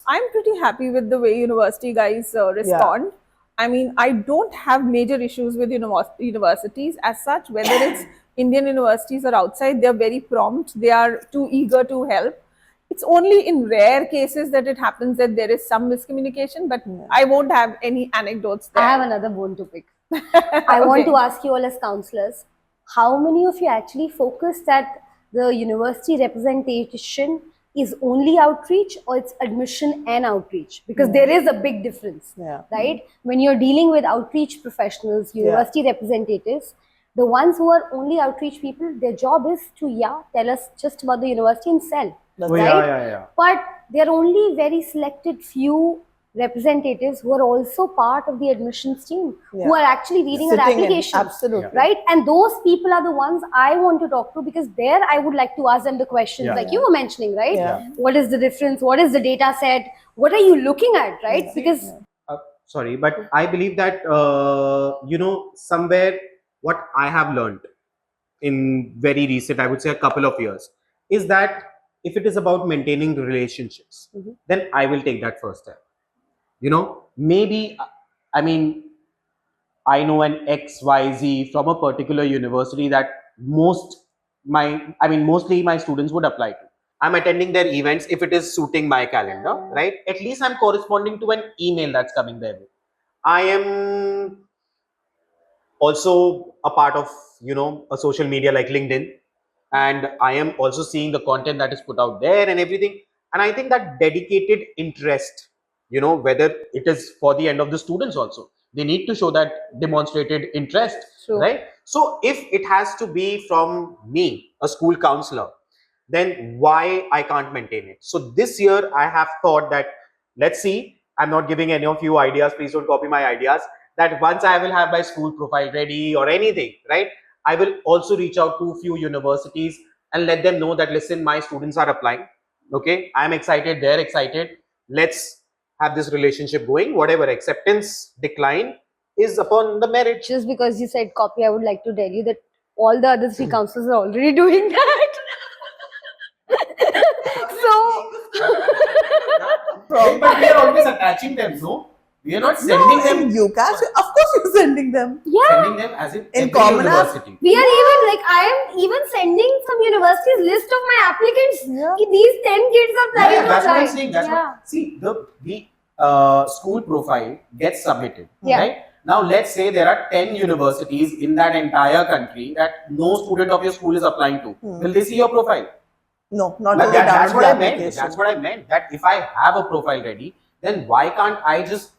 I'm pretty happy with the way university guys respond. I mean, I don't have major issues with universities as such, whether it's Indian universities or outside. They're very prompt. They are too eager to help. It's only in rare cases that it happens that there is some miscommunication, but I won't have any anecdotes there. I have another bone to pick. I want to ask you all as counselors, how many of you actually focus that the university representation is only outreach or it's admission and outreach? Because there is a big difference, right? When you're dealing with outreach professionals, university representatives, the ones who are only outreach people, their job is to, tell us just about the university and sell, right? But there are only very selected few representatives who are also part of the admissions team, who are actually reading our application, right? And those people are the ones I want to talk to, because there I would like to ask them the questions like you were mentioning, right? What is the difference? What is the data set? What are you looking at, right? Because sorry, but I believe that somewhere what I have learned in very recent, I would say a couple of years, is that if it is about maintaining relationships, then I will take that first step. Maybe, I mean, I know an XYZ from a particular university that mostly my students would apply to. I'm attending their events if it is suiting my calendar, right? At least I'm corresponding to an email that's coming their way. I am also a part of, a social media like LinkedIn, and I am also seeing the content that is put out there and everything. And I think that dedicated interest, whether it is for the end of the students also, they need to show that demonstrated interest, right? So if it has to be from me, a school counselor, then why I can't maintain it? So this year I have thought that, let's see, I'm not giving any of you ideas, please don't copy my ideas, that once I will have my school profile ready or anything, right, I will also reach out to a few universities and let them know that, listen, my students are applying. Okay, I'm excited, they're excited. Let's have this relationship going. Whatever acceptance, decline is upon the merit. Just because you said copy, I would like to tell you that all the other 3 counselors are already doing that. But we are always attaching them, no? We are not sending them. You can. Of course, you're sending them. Sending them as in common university. We are even I am even sending some universities list of my applicants. These 10 kids are planning to that's apply. what I'm saying. See, the school profile gets submitted, right? Now, let's say there are 10 universities in that entire country that no student of your school is applying to. Will they see your profile? No, not that's what I meant. That's what I meant. That if I have a profile ready, then why can't I just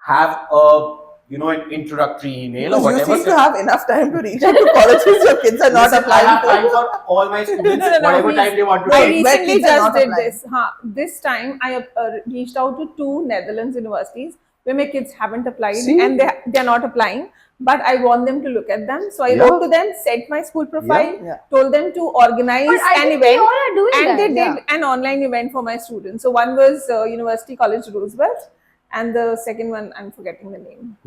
have an introductory email or whatever? You seem to have enough time to reach out to colleges your kids are not applying. I have time for all my students, whatever time they want to I take. recently just did this. This time I reached out to 2 Netherlands universities where my kids haven't applied and they're not applying. But I want them to look at them. So I wrote to them, sent my school profile, told them to organize an event. And they did an online event for my students. So one was University College Roosevelt, and the second one, I'm forgetting the name.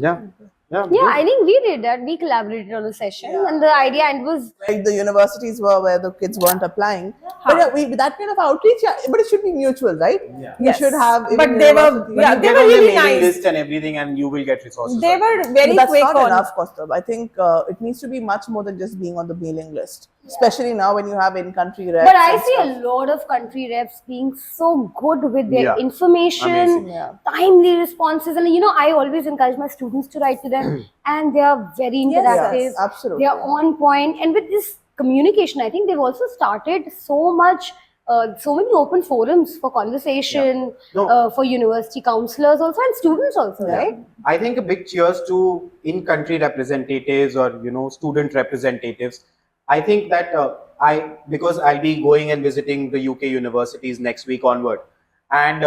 I think we did that. We collaborated on a session, and the idea was like the universities were where the kids weren't applying. But with that kind of outreach, but it should be mutual, right? You should have. But they were, they were really nice. List and everything, and you will get resources. They were very that's quick not on. enough, Kaustubh. I think it needs to be much more than just being on the mailing list, especially now when you have in-country reps. But I see a lot of country reps being so good with their information, timely responses, and I always encourage my students to write to them. And they are very interactive. Absolutely. They are on point. And with this communication, I think they've also started so many open forums for conversation, for university counselors also and students also, right? I think a big cheers to in-country representatives or, student representatives. I think that because I'll be going and visiting the UK universities next week onward. And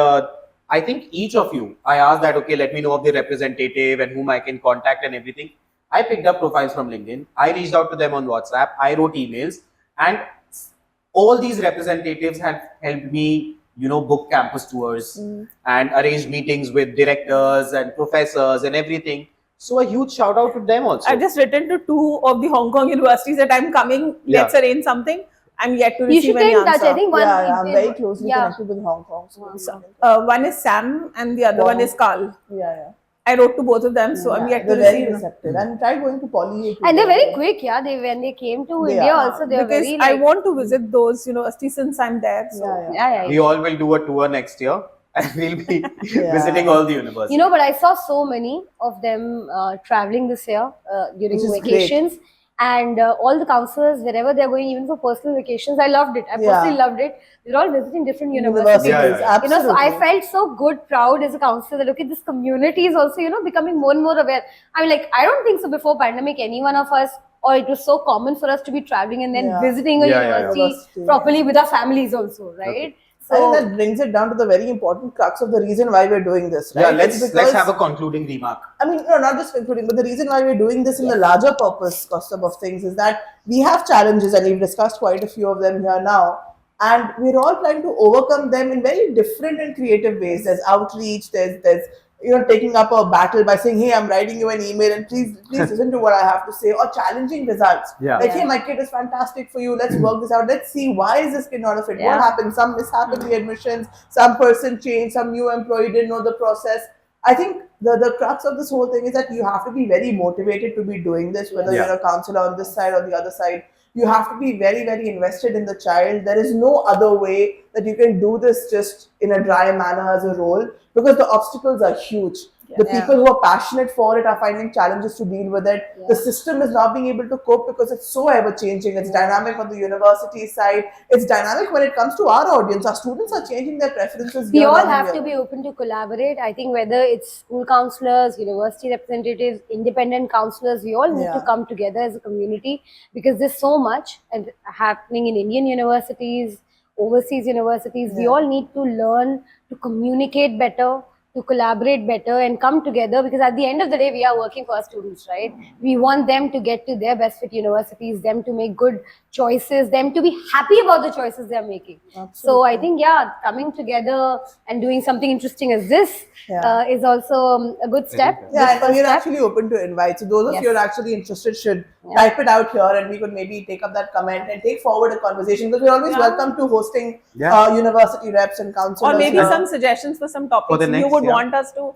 I think each of you, I asked that, okay, let me know of the representative and whom I can contact and everything. I picked up profiles from LinkedIn. I reached out to them on WhatsApp. I wrote emails, and all these representatives have helped me, book campus tours and arrange meetings with directors and professors and everything. So a huge shout out to them also. I've just written to 2 of the Hong Kong universities that I'm coming. Let's arrange something. I'm yet to You receive should any stay in touch. answer. I think one. Yeah, I'm very closely yeah. connected with Hong Kong. So One is Sam and the other one is Carl. yeah. I wrote to both of them, so I'm yet to They're very receive. receptive. And try going to Poly. And they're very quick, yeah. When they came to They India are. also, they were Because very I like, want to visit those universities since I'm there. So Yeah. We all will do a tour next year and we'll be visiting all the universities. You know, but I saw so many of them traveling this year during Which is vacations. And all the counselors, wherever they're going, even for personal vacations, I loved it. I personally loved it. They're all visiting different universities. Yeah. You know, so I Absolutely. felt so good, proud as a counselor that, okay, this community is also, you know, becoming more and more aware. I mean, like, I don't think so before pandemic, any one of us, or it was so common for us to be traveling and then visiting a university properly with our families also, right? I think that brings it down to the very important crux of the reason why we're doing this, right? Yeah, let's have a concluding remark. I mean, no, not just concluding, but the reason why we're doing this in the larger purpose custom of things is that we have challenges, and we've discussed quite a few of them here now, and we're all trying to overcome them in very different and creative ways. There's outreach, there's taking up a battle by saying, hey, I'm writing you an email and please listen to what I have to say, or challenging results. Like, hey, my kid is fantastic for you, let's work this out, let's see why is this kid not a fit, what happened, some mishap in the admissions, some person changed, some new employee didn't know the process. I think the crux of this whole thing is that you have to be very motivated to be doing this, whether you're a counselor on this side or the other side. You have to be very, very invested in the child. There is no other way that you can do this just in a dry manner as a role, because the obstacles are huge. The people who are passionate for it are finding challenges to deal with it. The system is not being able to cope because it's so ever changing. It's dynamic on the university side. It's dynamic when it comes to our audience. Our students are changing their preferences. We all have to be open to collaborate. I think whether it's school counselors, university representatives, independent counselors, we all need to come together as a community, because there's so much happening in Indian universities, overseas universities. We all need to learn to communicate better, to collaborate better and come together, because at the end of the day, we are working for our students, right? We want them to get to their best fit universities, them to make good choices, them to be happy about the choices they're making. So I think, coming together and doing something interesting as this is also a good step. Yeah, and we're actually open to invite. So those of you who are actually interested should type it out here, and we could maybe take up that comment and take forward a conversation, because we're always welcome to hosting university reps and counselors. Or maybe some suggestions for some topics you would want us to,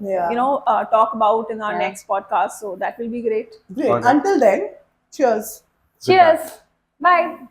talk about in our next podcast. So that will be great. Great. Until then, cheers. Cheers. Bye.